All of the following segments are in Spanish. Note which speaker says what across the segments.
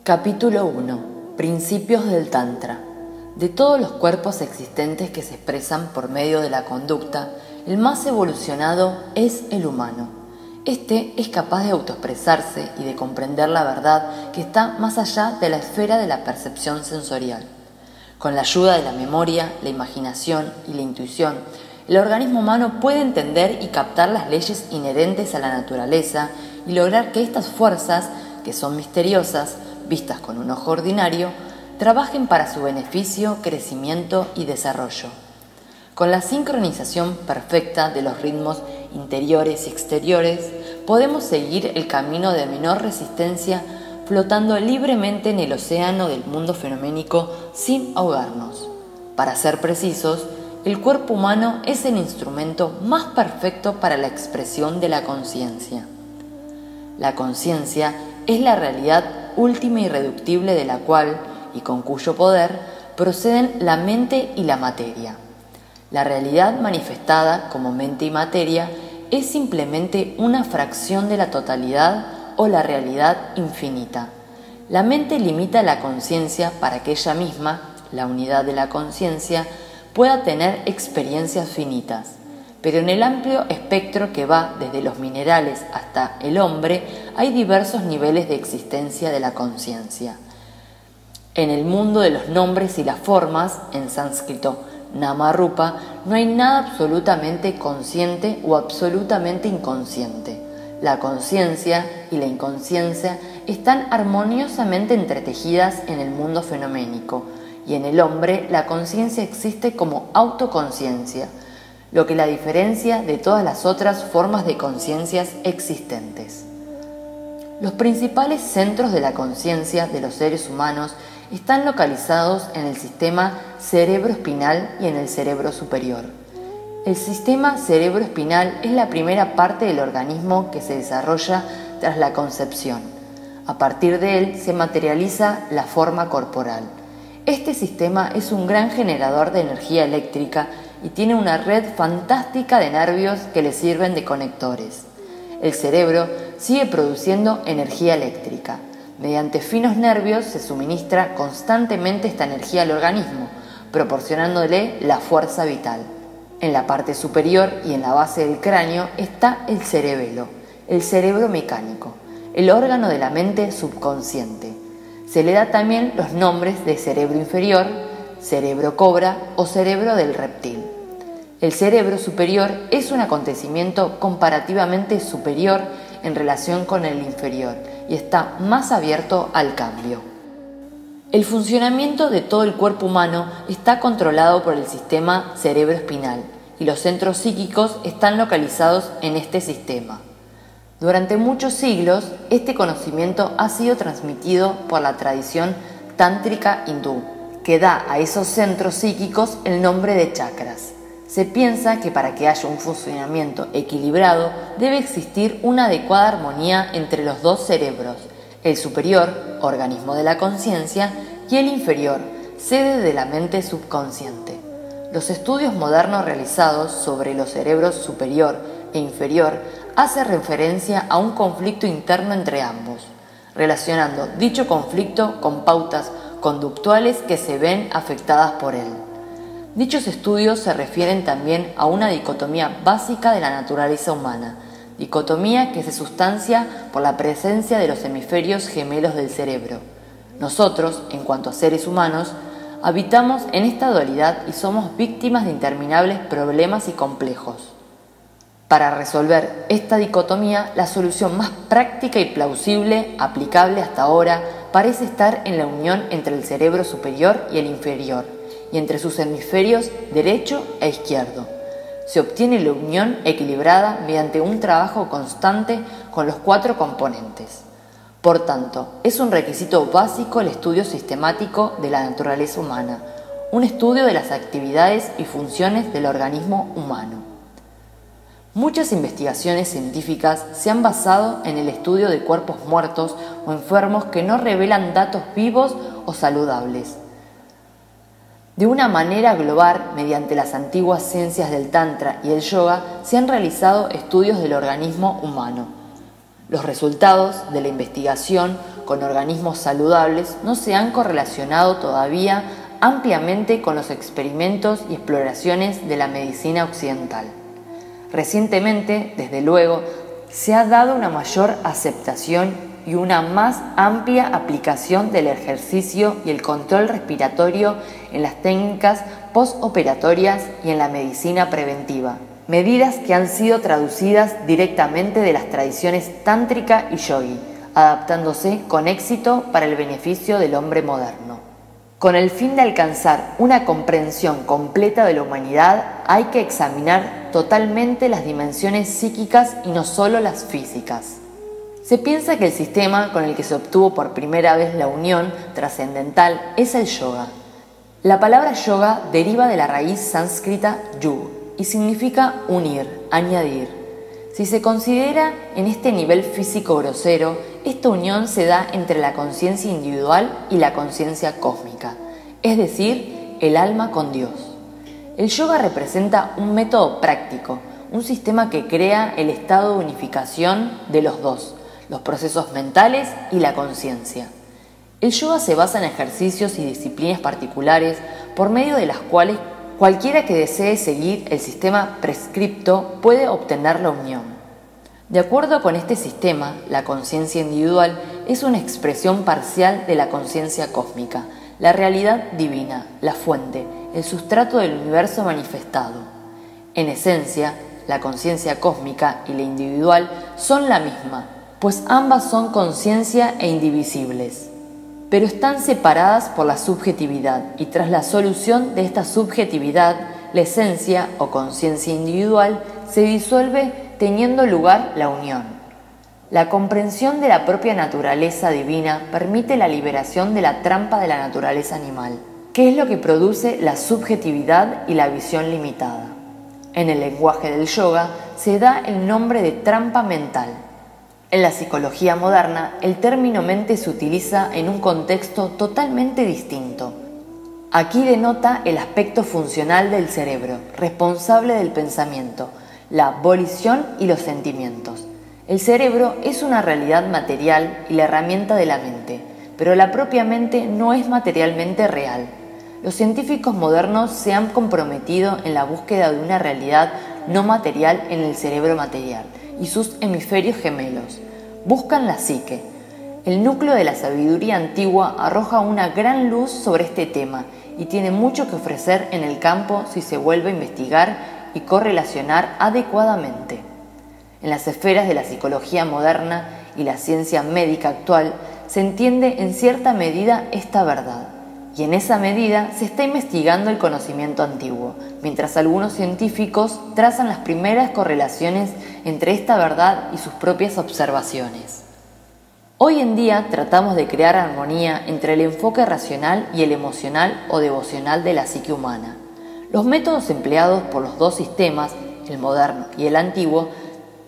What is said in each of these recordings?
Speaker 1: Capítulo 1. Principios del Tantra. De todos los cuerpos existentes que se expresan por medio de la conducta, el más evolucionado es el humano. Este es capaz de autoexpresarse y de comprender la verdad que está más allá de la esfera de la percepción sensorial. Con la ayuda de la memoria, la imaginación y la intuición, el organismo humano puede entender y captar las leyes inherentes a la naturaleza y lograr que estas fuerzas, que son misteriosas, vistas con un ojo ordinario, trabajen para su beneficio, crecimiento y desarrollo. Con la sincronización perfecta de los ritmos interiores y exteriores, podemos seguir el camino de menor resistencia flotando libremente en el océano del mundo fenoménico sin ahogarnos. Para ser precisos, el cuerpo humano es el instrumento más perfecto para la expresión de la conciencia. La conciencia es la realidad última e irreductible de la cual, y con cuyo poder, proceden la mente y la materia. La realidad manifestada como mente y materia es simplemente una fracción de la totalidad o la realidad infinita. La mente limita la conciencia para que ella misma, la unidad de la conciencia, pueda tener experiencias finitas. Pero en el amplio espectro que va desde los minerales hasta el hombre, hay diversos niveles de existencia de la conciencia. En el mundo de los nombres y las formas, en sánscrito Nama Rupa, no hay nada absolutamente consciente o absolutamente inconsciente. La conciencia y la inconsciencia están armoniosamente entretejidas en el mundo fenoménico, y en el hombre la conciencia existe como autoconciencia, lo que la diferencia de todas las otras formas de conciencias existentes. Los principales centros de la conciencia de los seres humanos están localizados en el sistema cerebroespinal y en el cerebro superior. El sistema cerebroespinal es la primera parte del organismo que se desarrolla tras la concepción. A partir de él se materializa la forma corporal. Este sistema es un gran generador de energía eléctrica y tiene una red fantástica de nervios que le sirven de conectores. El cerebro sigue produciendo energía eléctrica. Mediante finos nervios se suministra constantemente esta energía al organismo, proporcionándole la fuerza vital. En la parte superior y en la base del cráneo está el cerebelo, el cerebro mecánico, el órgano de la mente subconsciente. Se le da también los nombres de cerebro inferior, cerebro cobra o cerebro del reptil. El cerebro superior es un acontecimiento comparativamente superior en relación con el inferior y está más abierto al cambio. El funcionamiento de todo el cuerpo humano está controlado por el sistema cerebroespinal y los centros psíquicos están localizados en este sistema. Durante muchos siglos, este conocimiento ha sido transmitido por la tradición tántrica hindú, que da a esos centros psíquicos el nombre de chakras. Se piensa que para que haya un funcionamiento equilibrado debe existir una adecuada armonía entre los dos cerebros, el superior, organismo de la conciencia, y el inferior, sede de la mente subconsciente. Los estudios modernos realizados sobre los cerebros superior e inferior hacen referencia a un conflicto interno entre ambos, relacionando dicho conflicto con pautas conductuales que se ven afectadas por él. Dichos estudios se refieren también a una dicotomía básica de la naturaleza humana, dicotomía que se sustancia por la presencia de los hemisferios gemelos del cerebro. Nosotros, en cuanto a seres humanos, habitamos en esta dualidad y somos víctimas de interminables problemas y complejos. Para resolver esta dicotomía, la solución más práctica y plausible aplicable hasta ahora parece estar en la unión entre el cerebro superior y el inferior, y entre sus hemisferios derecho e izquierdo. Se obtiene la unión equilibrada mediante un trabajo constante con los cuatro componentes. Por tanto, es un requisito básico el estudio sistemático de la naturaleza humana, un estudio de las actividades y funciones del organismo humano. Muchas investigaciones científicas se han basado en el estudio de cuerpos muertos o enfermos que no revelan datos vivos o saludables. De una manera global, mediante las antiguas ciencias del Tantra y el Yoga, se han realizado estudios del organismo humano. Los resultados de la investigación con organismos saludables no se han correlacionado todavía ampliamente con los experimentos y exploraciones de la medicina occidental. Recientemente, desde luego, se ha dado una mayor aceptación y una más amplia aplicación del ejercicio y el control respiratorio en las técnicas postoperatorias y en la medicina preventiva, medidas que han sido traducidas directamente de las tradiciones tántrica y yogi, adaptándose con éxito para el beneficio del hombre moderno. Con el fin de alcanzar una comprensión completa de la humanidad, hay que examinar totalmente las dimensiones psíquicas y no solo las físicas. Se piensa que el sistema con el que se obtuvo por primera vez la unión trascendental es el yoga. La palabra yoga deriva de la raíz sánscrita yug y significa unir, añadir. Si se considera en este nivel físico grosero, esta unión se da entre la conciencia individual y la conciencia cósmica, es decir, el alma con Dios. El yoga representa un método práctico, un sistema que crea el estado de unificación de los dos, los procesos mentales y la conciencia. El yoga se basa en ejercicios y disciplinas particulares por medio de las cuales cualquiera que desee seguir el sistema prescripto puede obtener la unión. De acuerdo con este sistema, la conciencia individual es una expresión parcial de la conciencia cósmica, la realidad divina, la fuente, el sustrato del universo manifestado. En esencia, la conciencia cósmica y la individual son la misma, pues ambas son conciencia e indivisibles, pero están separadas por la subjetividad, y tras la solución de esta subjetividad, la esencia o conciencia individual se disuelve teniendo lugar la unión. La comprensión de la propia naturaleza divina permite la liberación de la trampa de la naturaleza animal, que es lo que produce la subjetividad y la visión limitada. En el lenguaje del yoga se da el nombre de trampa mental. En la psicología moderna, el término mente se utiliza en un contexto totalmente distinto. Aquí denota el aspecto funcional del cerebro, responsable del pensamiento, la volición y los sentimientos. El cerebro es una realidad material y la herramienta de la mente, pero la propia mente no es materialmente real. Los científicos modernos se han comprometido en la búsqueda de una realidad no material en el cerebro material y sus hemisferios gemelos. Buscan la psique. El núcleo de la sabiduría antigua arroja una gran luz sobre este tema y tiene mucho que ofrecer en el campo si se vuelve a investigar y correlacionar adecuadamente. En las esferas de la psicología moderna y la ciencia médica actual se entiende en cierta medida esta verdad, y en esa medida se está investigando el conocimiento antiguo, mientras algunos científicos trazan las primeras correlaciones entre esta verdad y sus propias observaciones. Hoy en día tratamos de crear armonía entre el enfoque racional y el emocional o devocional de la psique humana. Los métodos empleados por los dos sistemas, el moderno y el antiguo,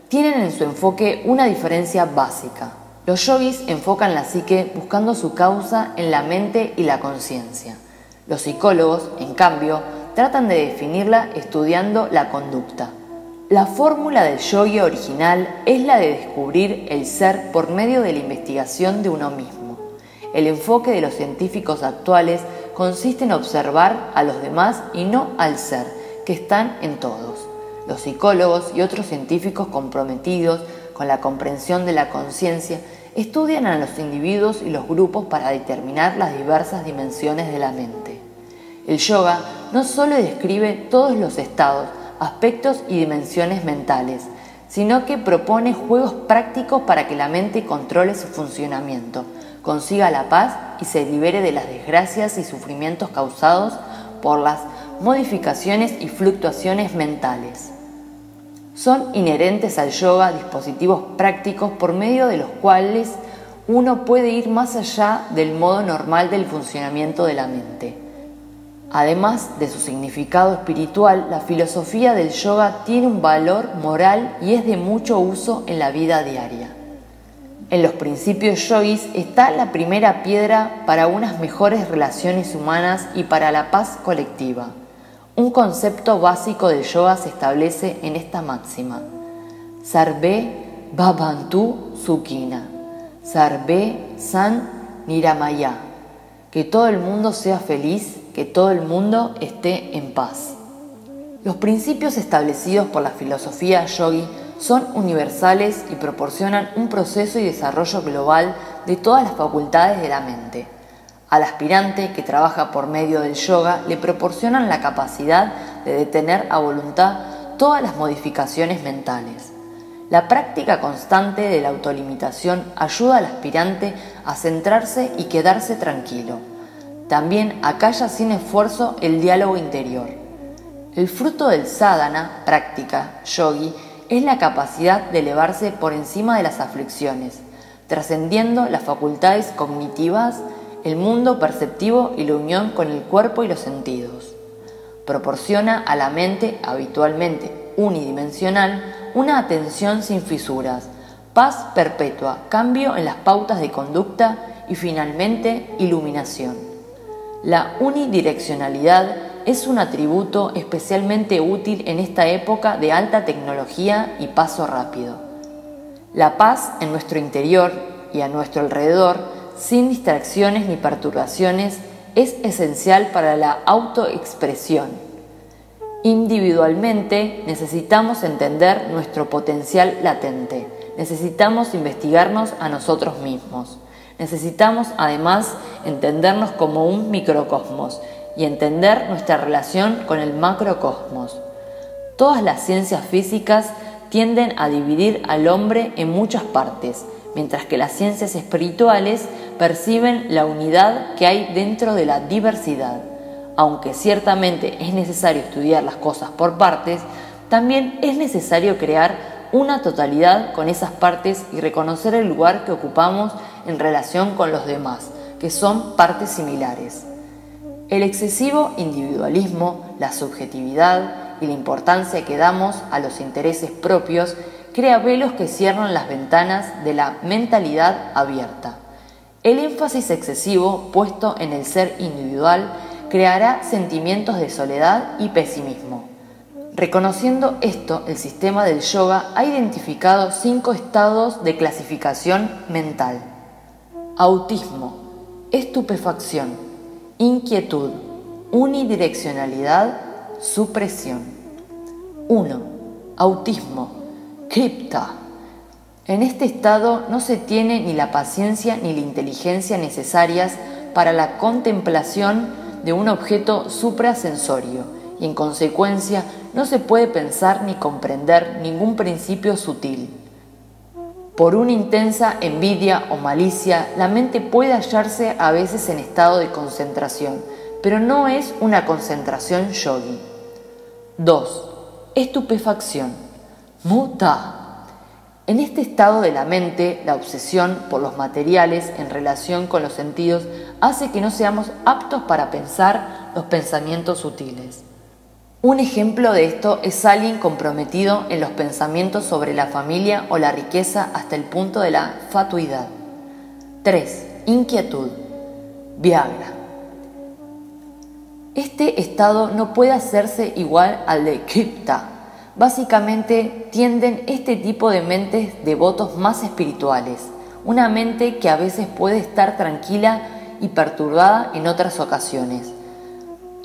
Speaker 1: tienen en su enfoque una diferencia básica. Los yogis enfocan la psique buscando su causa en la mente y la conciencia. Los psicólogos, en cambio, tratan de definirla estudiando la conducta. La fórmula del yogi original es la de descubrir el ser por medio de la investigación de uno mismo. El enfoque de los científicos actuales consiste en observar a los demás y no al ser, que están en todos. Los psicólogos y otros científicos comprometidos con la comprensión de la conciencia estudian a los individuos y los grupos para determinar las diversas dimensiones de la mente. El yoga no solo describe todos los estados, aspectos y dimensiones mentales, sino que propone juegos prácticos para que la mente controle su funcionamiento, consiga la paz y se libere de las desgracias y sufrimientos causados por las modificaciones y fluctuaciones mentales. Son inherentes al yoga dispositivos prácticos por medio de los cuales uno puede ir más allá del modo normal del funcionamiento de la mente. Además de su significado espiritual, la filosofía del yoga tiene un valor moral y es de mucho uso en la vida diaria. En los principios yogis está la primera piedra para unas mejores relaciones humanas y para la paz colectiva. Un concepto básico del yoga se establece en esta máxima: Sarve Bhavantu Sukhina. Sarve San Niramaya, que todo el mundo sea feliz, que todo el mundo esté en paz. Los principios establecidos por la filosofía yogi son universales y proporcionan un proceso y desarrollo global de todas las facultades de la mente. Al aspirante que trabaja por medio del yoga le proporcionan la capacidad de detener a voluntad todas las modificaciones mentales. La práctica constante de la autolimitación ayuda al aspirante a centrarse y quedarse tranquilo. También acalla sin esfuerzo el diálogo interior. El fruto del sadhana, práctica yogi, es la capacidad de elevarse por encima de las aflicciones, trascendiendo las facultades cognitivas, el mundo perceptivo y la unión con el cuerpo y los sentidos. Proporciona a la mente, habitualmente unidimensional, una atención sin fisuras, paz perpetua, cambio en las pautas de conducta y finalmente iluminación. La unidireccionalidad es un atributo especialmente útil en esta época de alta tecnología y paso rápido. La paz en nuestro interior y a nuestro alrededor, sin distracciones ni perturbaciones, es esencial para la autoexpresión. Individualmente necesitamos entender nuestro potencial latente, necesitamos investigarnos a nosotros mismos, necesitamos además entendernos como un microcosmos y entender nuestra relación con el macrocosmos. Todas las ciencias físicas tienden a dividir al hombre en muchas partes, mientras que las ciencias espirituales perciben la unidad que hay dentro de la diversidad. Aunque ciertamente es necesario estudiar las cosas por partes, también es necesario crear una totalidad con esas partes y reconocer el lugar que ocupamos en relación con los demás, que son partes similares. El excesivo individualismo, la subjetividad y la importancia que damos a los intereses propios crea velos que cierran las ventanas de la mentalidad abierta. El énfasis excesivo puesto en el ser individual creará sentimientos de soledad y pesimismo. Reconociendo esto, el sistema del yoga ha identificado 5 estados de clasificación mental: autismo, estupefacción, inquietud, unidireccionalidad, supresión. 1. Autismo, kripta. En este estado no se tiene ni la paciencia ni la inteligencia necesarias para la contemplación de un objeto suprasensorio y en consecuencia no se puede pensar ni comprender ningún principio sutil. Por una intensa envidia o malicia, la mente puede hallarse a veces en estado de concentración, pero no es una concentración yogi. 2. Estupefacción, mudda. En este estado de la mente, la obsesión por los materiales en relación con los sentidos hace que no seamos aptos para pensar los pensamientos sutiles. Un ejemplo de esto es alguien comprometido en los pensamientos sobre la familia o la riqueza hasta el punto de la fatuidad. 3. Inquietud, Viagra. Este estado no puede hacerse igual al de kripta. Básicamente tienden este tipo de mentes devotos más espirituales, una mente que a veces puede estar tranquila y perturbada en otras ocasiones.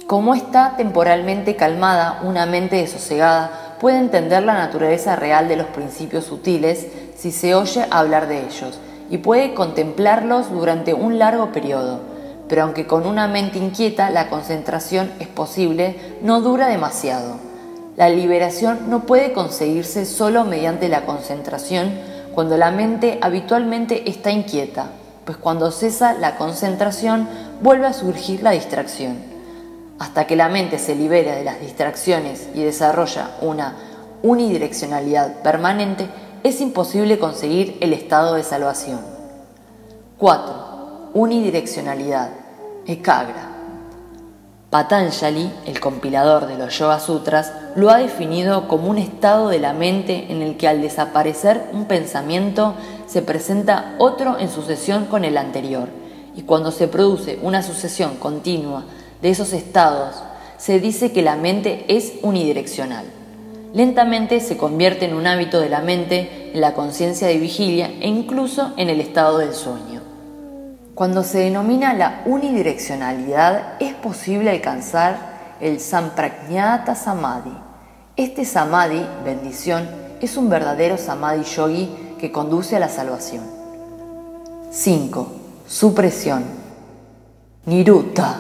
Speaker 1: Como está temporalmente calmada, una mente desosegada puede entender la naturaleza real de los principios sutiles si se oye hablar de ellos y puede contemplarlos durante un largo periodo, pero aunque con una mente inquieta la concentración es posible, no dura demasiado. La liberación no puede conseguirse solo mediante la concentración cuando la mente habitualmente está inquieta, pues cuando cesa la concentración vuelve a surgir la distracción. Hasta que la mente se libera de las distracciones y desarrolla una unidireccionalidad permanente, es imposible conseguir el estado de salvación. 4. Unidireccionalidad, ekagra. Patanjali, el compilador de los Yoga Sutras, lo ha definido como un estado de la mente en el que al desaparecer un pensamiento se presenta otro en sucesión con el anterior, y cuando se produce una sucesión continua de esos estados, se dice que la mente es unidireccional. Lentamente se convierte en un hábito de la mente, en la conciencia de vigilia e incluso en el estado del sueño. Cuando se denomina la unidireccionalidad, es posible alcanzar el Samprajñāta Samadhi. Este Samadhi, bendición, es un verdadero Samadhi yogi que conduce a la salvación. 5. Supresión. Niruddha.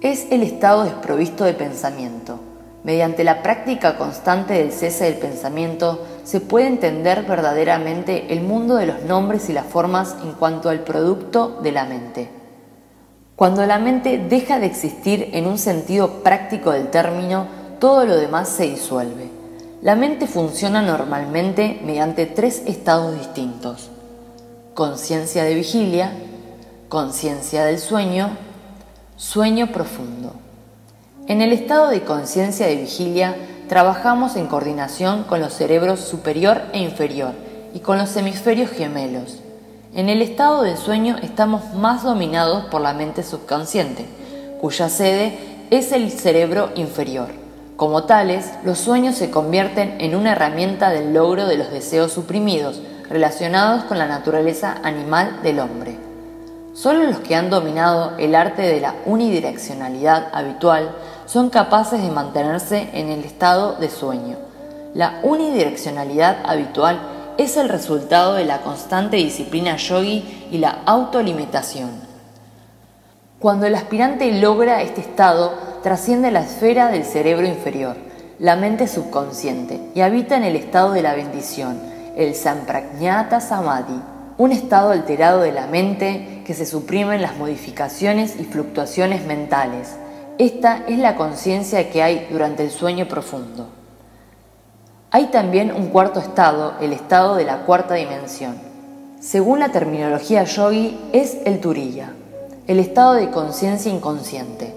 Speaker 1: Es el estado desprovisto de pensamiento. Mediante la práctica constante del cese del pensamiento, se puede entender verdaderamente el mundo de los nombres y las formas en cuanto al producto de la mente. Cuando la mente deja de existir en un sentido práctico del término, todo lo demás se disuelve. La mente funciona normalmente mediante 3 estados distintos: conciencia de vigilia, conciencia del sueño, sueño profundo. En el estado de conciencia de vigilia, trabajamos en coordinación con los cerebros superior e inferior y con los hemisferios gemelos. En el estado del sueño estamos más dominados por la mente subconsciente, cuya sede es el cerebro inferior. Como tales, los sueños se convierten en una herramienta del logro de los deseos suprimidos relacionados con la naturaleza animal del hombre. Solo los que han dominado el arte de la unidireccionalidad habitual son capaces de mantenerse en el estado de sueño. La unidireccionalidad habitual es el resultado de la constante disciplina yogi y la autolimitación. Cuando el aspirante logra este estado, trasciende la esfera del cerebro inferior, la mente subconsciente, y habita en el estado de la bendición, el Samprajñāta Samadhi, un estado alterado de la mente que se suprimen las modificaciones y fluctuaciones mentales. Esta es la conciencia que hay durante el sueño profundo. Hay también un cuarto estado, el estado de la cuarta dimensión. Según la terminología yogi, es el turiya, el estado de conciencia inconsciente.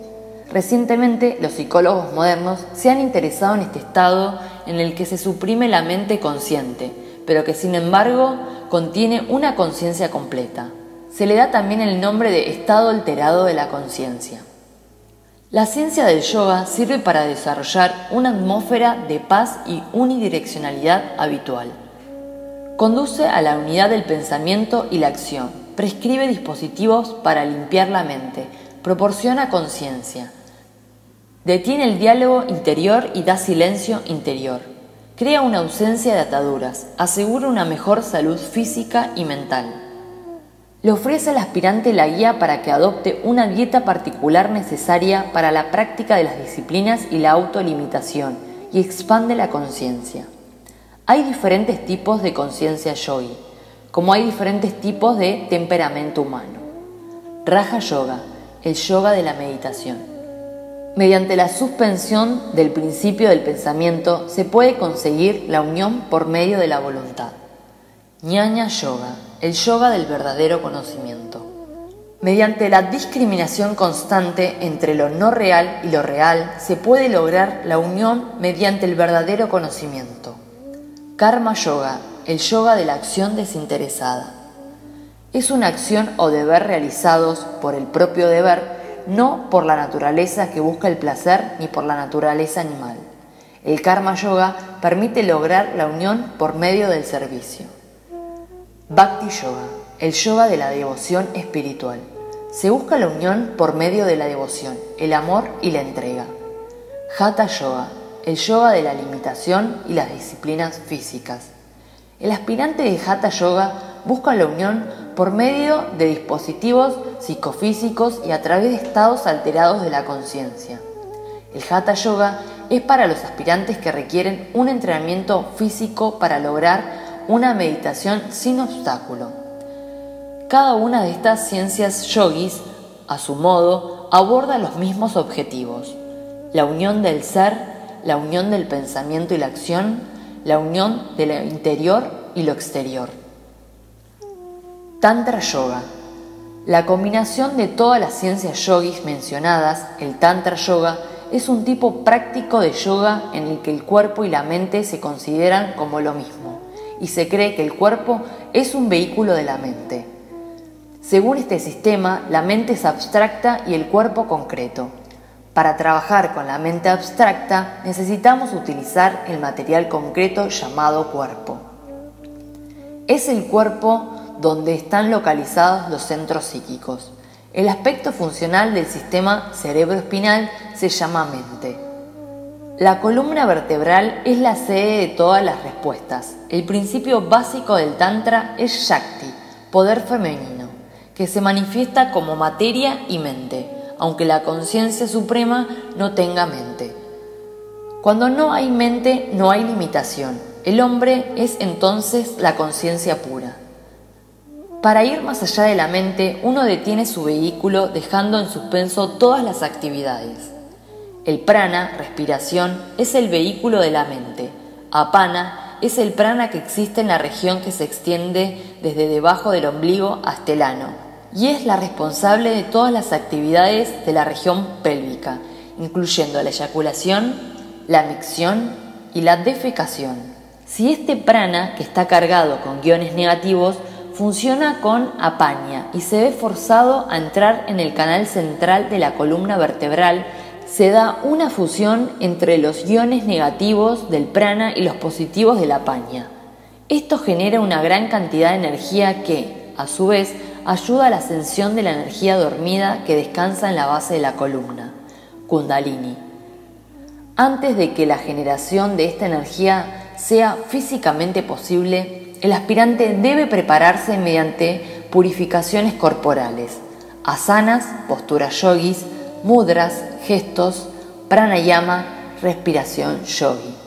Speaker 1: Recientemente, los psicólogos modernos se han interesado en este estado en el que se suprime la mente consciente, pero que sin embargo contiene una conciencia completa. Se le da también el nombre de estado alterado de la conciencia. La ciencia del yoga sirve para desarrollar una atmósfera de paz y unidireccionalidad habitual. Conduce a la unidad del pensamiento y la acción, prescribe dispositivos para limpiar la mente, proporciona conciencia, detiene el diálogo interior y da silencio interior, crea una ausencia de ataduras, asegura una mejor salud física y mental. Le ofrece al aspirante la guía para que adopte una dieta particular necesaria para la práctica de las disciplinas y la autolimitación y expande la conciencia. Hay diferentes tipos de conciencia yogi, como hay diferentes tipos de temperamento humano. Raja Yoga, el yoga de la meditación. Mediante la suspensión del principio del pensamiento se puede conseguir la unión por medio de la voluntad. Jnana Yoga, el yoga del verdadero conocimiento. Mediante la discriminación constante entre lo no real y lo real, se puede lograr la unión mediante el verdadero conocimiento. Karma Yoga, el yoga de la acción desinteresada. Es una acción o deber realizados por el propio deber, no por la naturaleza que busca el placer ni por la naturaleza animal. El Karma Yoga permite lograr la unión por medio del servicio. Bhakti Yoga, el yoga de la devoción espiritual. Se busca la unión por medio de la devoción, el amor y la entrega. Hatha Yoga, el yoga de la limitación y las disciplinas físicas. El aspirante de Hatha Yoga busca la unión por medio de dispositivos psicofísicos y a través de estados alterados de la conciencia. El Hatha Yoga es para los aspirantes que requieren un entrenamiento físico para lograr una meditación sin obstáculo. Cada una de estas ciencias yogis, a su modo, aborda los mismos objetivos: la unión del ser, la unión del pensamiento y la acción, la unión de lo interior y lo exterior. Tantra Yoga. La combinación de todas las ciencias yogis mencionadas, el Tantra Yoga, es un tipo práctico de yoga en el que el cuerpo y la mente se consideran como lo mismo, y se cree que el cuerpo es un vehículo de la mente. Según este sistema, la mente es abstracta y el cuerpo concreto. Para trabajar con la mente abstracta necesitamos utilizar el material concreto llamado cuerpo. Es el cuerpo donde están localizados los centros psíquicos. El aspecto funcional del sistema cerebroespinal se llama mente. La columna vertebral es la sede de todas las respuestas. El principio básico del Tantra es Shakti, poder femenino, que se manifiesta como materia y mente, aunque la conciencia suprema no tenga mente. Cuando no hay mente, no hay limitación. El hombre es entonces la conciencia pura. Para ir más allá de la mente, uno detiene su vehículo dejando en suspenso todas las actividades. El prana, respiración, es el vehículo de la mente. Apana es el prana que existe en la región que se extiende desde debajo del ombligo hasta el ano y es la responsable de todas las actividades de la región pélvica, incluyendo la eyaculación, la micción y la defecación. Si este prana, que está cargado con iones negativos, funciona con apaña y se ve forzado a entrar en el canal central de la columna vertebral, se da una fusión entre los iones negativos del prana y los positivos de la apaña. Esto genera una gran cantidad de energía que, a su vez, ayuda a la ascensión de la energía dormida que descansa en la base de la columna, Kundalini. Antes de que la generación de esta energía sea físicamente posible, el aspirante debe prepararse mediante purificaciones corporales, asanas, posturas yogis, mudras, gestos, pranayama, respiración yogi.